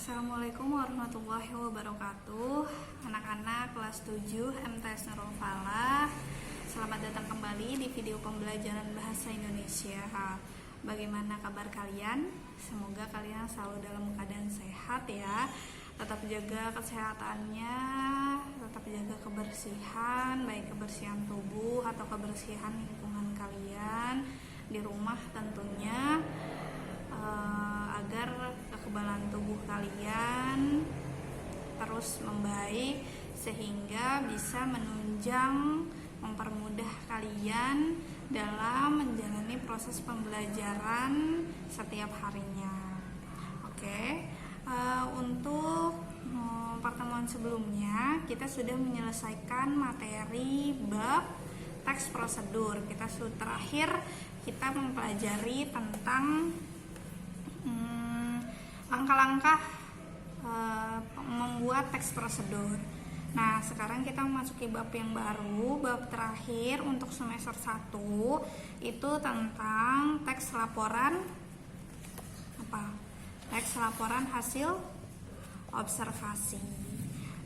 Assalamualaikum warahmatullahi wabarakatuh. Anak-anak kelas 7 MTS Nurul Falah, selamat datang kembali di video pembelajaran bahasa Indonesia. Bagaimana kabar kalian? Semoga kalian selalu dalam keadaan sehat ya. Tetap jaga kesehatannya, tetap jaga kebersihan, baik kebersihan tubuh atau kebersihan lingkungan kalian di rumah tentunya, agar kekebalan tubuh kalian terus membaik sehingga bisa menunjang, mempermudah kalian dalam menjalani proses pembelajaran setiap harinya. Oke, untuk pertemuan sebelumnya kita sudah menyelesaikan materi bab teks prosedur. Terakhir kita mempelajari tentang langkah-langkah membuat teks prosedur. Nah, sekarang kita memasuki bab yang baru, bab terakhir untuk semester 1, itu tentang teks laporan Teks laporan hasil observasi.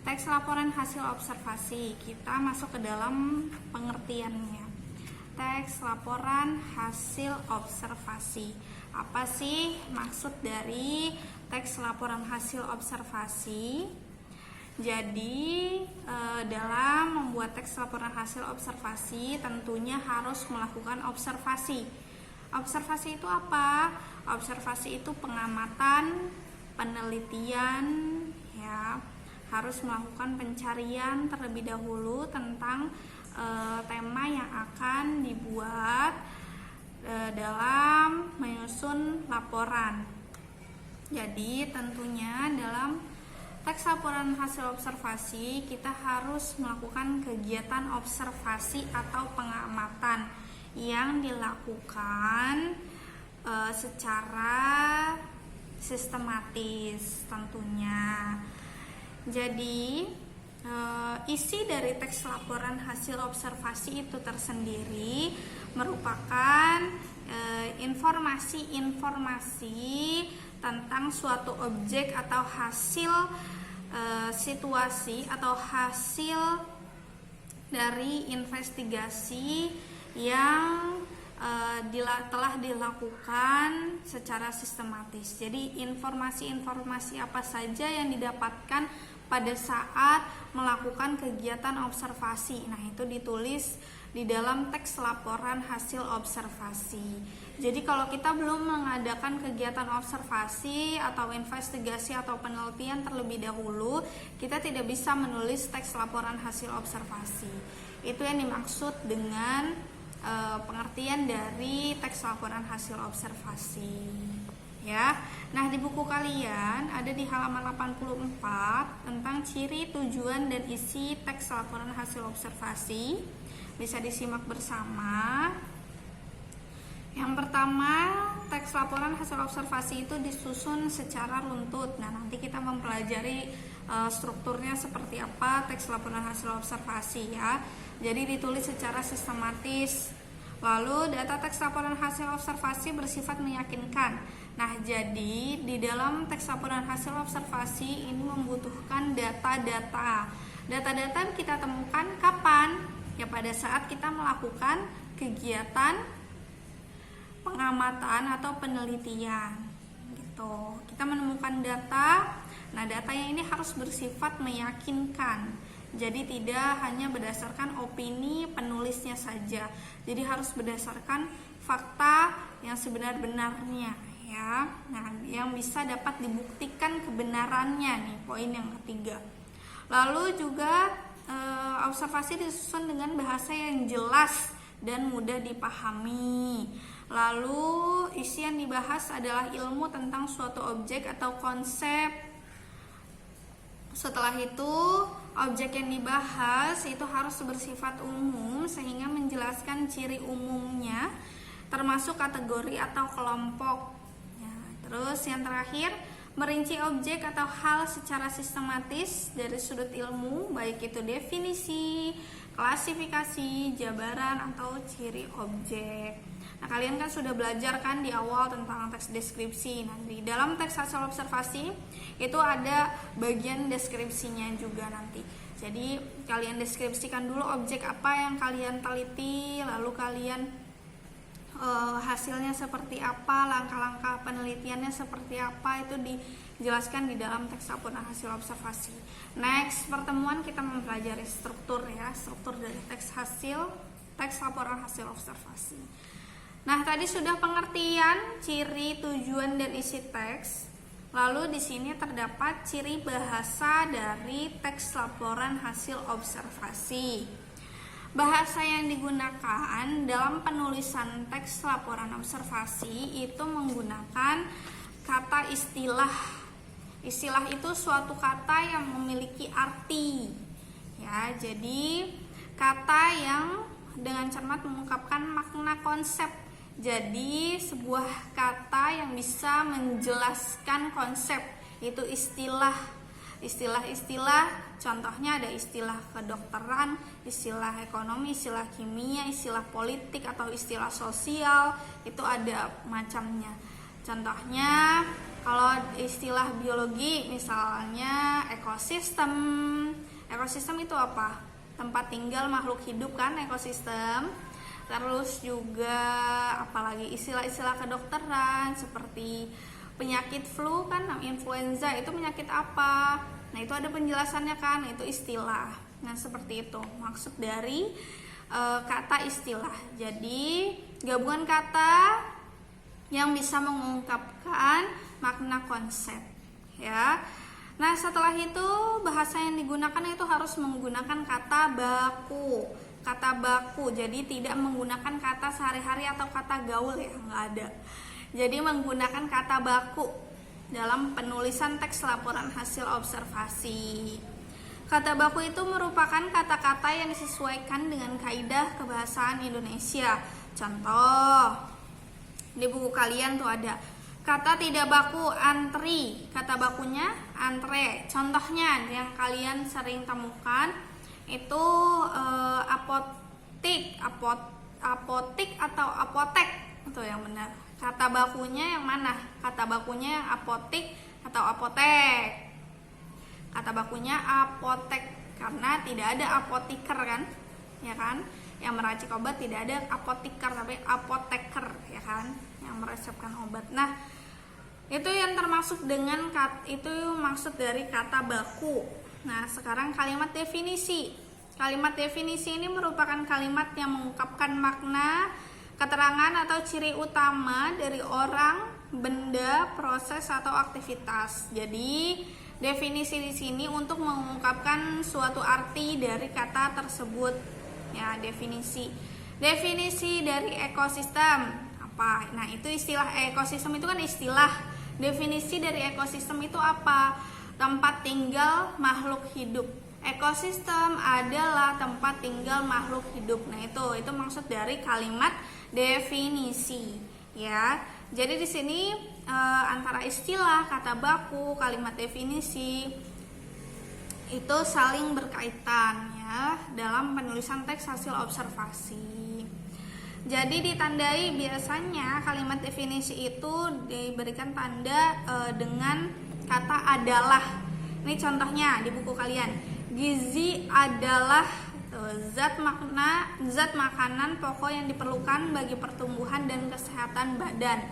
Teks laporan hasil observasi, kita masuk ke dalam pengertiannya. Teks laporan hasil observasi. Apa sih maksud dari teks laporan hasil observasi? Jadi dalam membuat teks laporan hasil observasi tentunya harus melakukan observasi. Observasi itu apa? Observasi itu pengamatan, penelitian ya. Harus melakukan pencarian terlebih dahulu tentang tema yang akan dibuat dalam menyusun laporan. Jadi tentunya dalam teks laporan hasil observasi kita harus melakukan kegiatan observasi atau pengamatan yang dilakukan secara sistematis tentunya. Jadi isi dari teks laporan hasil observasi itu tersendiri merupakan informasi-informasi tentang suatu objek atau hasil situasi atau hasil dari investigasi yang telah dilakukan secara sistematis. Jadi informasi-informasi apa saja yang didapatkan pada saat melakukan kegiatan observasi. Nah, itu ditulis di dalam teks laporan hasil observasi. Jadi kalau kita belum mengadakan kegiatan observasi atau investigasi atau penelitian terlebih dahulu, kita tidak bisa menulis teks laporan hasil observasi. Itu yang dimaksud dengan pengertian dari teks laporan hasil observasi. Ya. Nah, di buku kalian ada di halaman 84 tentang ciri, tujuan, dan isi teks laporan hasil observasi. Bisa disimak bersama. Yang pertama, teks laporan hasil observasi itu disusun secara runtut. Nah, nanti kita mempelajari strukturnya seperti apa teks laporan hasil observasi ya. Jadi ditulis secara sistematis. Lalu data teks laporan hasil observasi bersifat meyakinkan. Nah, jadi di dalam teks laporan hasil observasi ini membutuhkan data-data. Data-data kita temukan kapan? Ya pada saat kita melakukan kegiatan pengamatan atau penelitian gitu. Kita menemukan data. Nah, datanya ini harus bersifat meyakinkan. Jadi tidak hanya berdasarkan opini penulisnya saja. Jadi harus berdasarkan fakta yang sebenar-benarnya ya. Nah, yang bisa dapat dibuktikan kebenarannya nih, poin yang ketiga. Lalu juga observasi disusun dengan bahasa yang jelas dan mudah dipahami. Lalu isi yang dibahas adalah ilmu tentang suatu objek atau konsep. Setelah itu, objek yang dibahas itu harus bersifat umum sehingga menjelaskan ciri umumnya, termasuk kategori atau kelompok. Ya, terus yang terakhir, merinci objek atau hal secara sistematis dari sudut ilmu, baik itu definisi, klasifikasi, jabaran, atau ciri objek. Nah, kalian kan sudah belajar kan di awal tentang teks deskripsi. Nah, di dalam teks hasil observasi itu ada bagian deskripsinya juga nanti. Jadi kalian deskripsikan dulu objek apa yang kalian teliti, lalu kalian hasilnya seperti apa, langkah-langkah penelitiannya seperti apa, itu dijelaskan di dalam teks laporan hasil observasi. Next pertemuan kita mempelajari struktur dari teks laporan hasil observasi. Nah, tadi sudah pengertian, ciri, tujuan, dan isi teks. Lalu di sini terdapat ciri bahasa dari teks laporan hasil observasi. Bahasa yang digunakan dalam penulisan teks laporan observasi itu menggunakan kata istilah. Istilah itu suatu kata yang memiliki arti. Ya, jadi kata yang dengan cermat mengungkapkan makna konsep. Jadi sebuah kata yang bisa menjelaskan konsep, itu istilah. Istilah-istilah contohnya ada istilah kedokteran, istilah ekonomi, istilah kimia, istilah politik atau istilah sosial, itu ada macamnya. Contohnya kalau istilah biologi misalnya ekosistem. Ekosistem itu apa? Tempat tinggal makhluk hidup kan, ekosistem. Terus juga apalagi istilah-istilah kedokteran seperti penyakit flu kan, influenza itu penyakit apa? Nah, itu ada penjelasannya kan, itu istilah. Nah, seperti itu maksud dari kata istilah. Jadi gabungan kata yang bisa mengungkapkan makna konsep, ya. Nah, setelah itu bahasa yang digunakan itu harus menggunakan kata baku. Kata baku, jadi tidak menggunakan kata sehari-hari atau kata gaul ya, nggak ada. Jadi menggunakan kata baku dalam penulisan teks laporan hasil observasi. Kata baku itu merupakan kata-kata yang disesuaikan dengan kaidah kebahasaan Indonesia. Contoh, di buku kalian tuh ada kata tidak baku antri, kata bakunya antre. Contohnya yang kalian sering temukan itu apotik atau apotek, itu yang benar. Kata bakunya yang mana? Kata bakunya yang apotik atau apotek? Kata bakunya apotek, karena tidak ada apotiker kan, ya kan? Yang meracik obat tidak ada apotiker, tapi apoteker, ya kan? Yang meresepkan obat. Nah, itu yang termasuk dengan itu maksud dari kata baku. Nah, sekarang kalimat definisi. Kalimat definisi ini merupakan kalimat yang mengungkapkan makna, keterangan atau ciri utama dari orang, benda, proses atau aktivitas. Jadi, definisi di sini untuk mengungkapkan suatu arti dari kata tersebut. Ya, definisi. Definisi dari ekosistem apa? Nah, itu istilah ekosistem itu kan istilah. Definisi dari ekosistem itu apa? Tempat tinggal makhluk hidup. Ekosistem adalah tempat tinggal makhluk hidup. Nah, itu maksud dari kalimat definisi, ya. Jadi di sini antara istilah, kata baku, kalimat definisi itu saling berkaitan ya dalam penulisan teks hasil observasi. Jadi ditandai biasanya kalimat definisi itu diberikan tanda dengan kata adalah. Ini contohnya di buku kalian. Gizi adalah zat makanan pokok yang diperlukan bagi pertumbuhan dan kesehatan badan.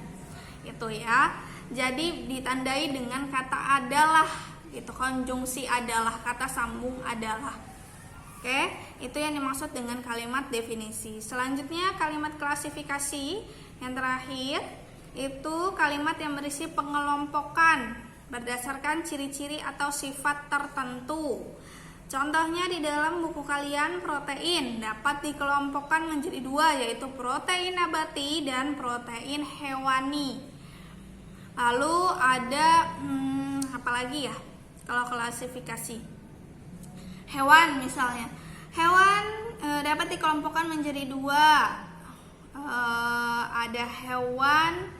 Itu ya. Jadi ditandai dengan kata adalah, itu konjungsi adalah, kata sambung adalah. Oke, itu yang dimaksud dengan kalimat definisi. Selanjutnya kalimat klasifikasi yang terakhir itu kalimat yang berisi pengelompokan berdasarkan ciri-ciri atau sifat tertentu. Contohnya di dalam buku kalian, protein dapat dikelompokkan menjadi dua, yaitu protein nabati dan protein hewani. Lalu ada apa lagi ya kalau klasifikasi? Hewan misalnya. Hewan dapat dikelompokkan menjadi dua. Ada hewan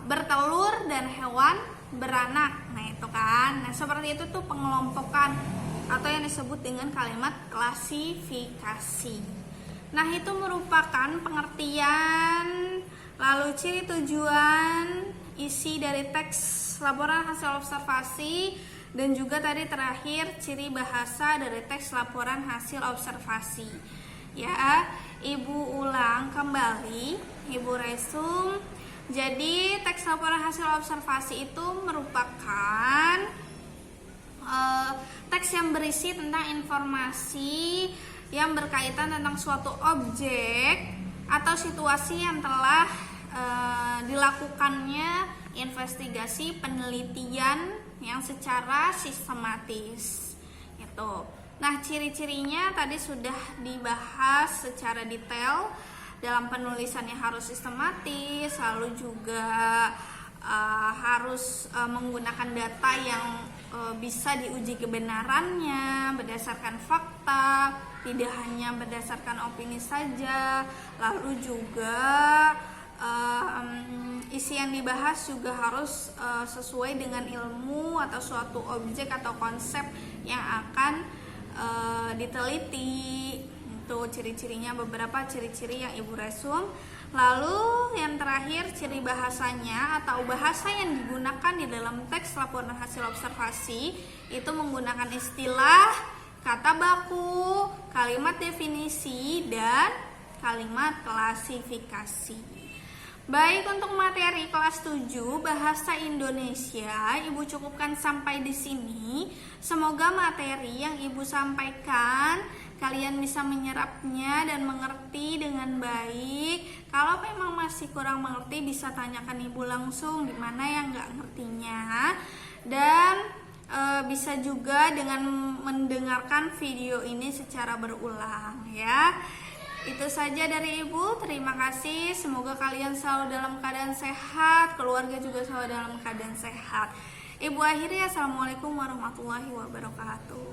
bertelur dan hewan beranak. Nah, itu kan. Nah, seperti itu tuh pengelompokan atau yang disebut dengan kalimat klasifikasi. Nah, itu merupakan pengertian Lalu ciri tujuan, isi dari teks laporan hasil observasi, dan juga tadi terakhir ciri bahasa dari teks laporan hasil observasi. Ya, Ibu ulang kembali, Ibu resum. Jadi teks laporan hasil observasi itu merupakan teks yang berisi tentang informasi yang berkaitan tentang suatu objek atau situasi yang telah dilakukannya investigasi penelitian yang secara sistematis itu. Nah, ciri-cirinya tadi sudah dibahas secara detail. Dalam penulisannya harus sistematis, lalu juga harus menggunakan data yang bisa diuji kebenarannya berdasarkan fakta, tidak hanya berdasarkan opini saja. Lalu juga isi yang dibahas juga harus sesuai dengan ilmu atau suatu objek atau konsep yang akan diteliti. Itu ciri-cirinya, beberapa ciri-ciri yang Ibu resum. Lalu yang terakhir, ciri bahasanya atau bahasa yang digunakan di dalam teks laporan hasil observasi itu menggunakan istilah, kata baku, kalimat definisi, dan kalimat klasifikasi. Baik, untuk materi kelas 7 Bahasa Indonesia Ibu cukupkan sampai di sini. Semoga materi yang Ibu sampaikan kalian bisa menyerapnya dan mengerti dengan baik. Kalau memang masih kurang mengerti, bisa tanyakan Ibu langsung di mana yang nggak ngertinya. Dan bisa juga dengan mendengarkan video ini secara berulang ya. Itu saja dari Ibu, terima kasih. Semoga kalian selalu dalam keadaan sehat, keluarga juga selalu dalam keadaan sehat. Ibu akhiri, assalamualaikum warahmatullahi wabarakatuh.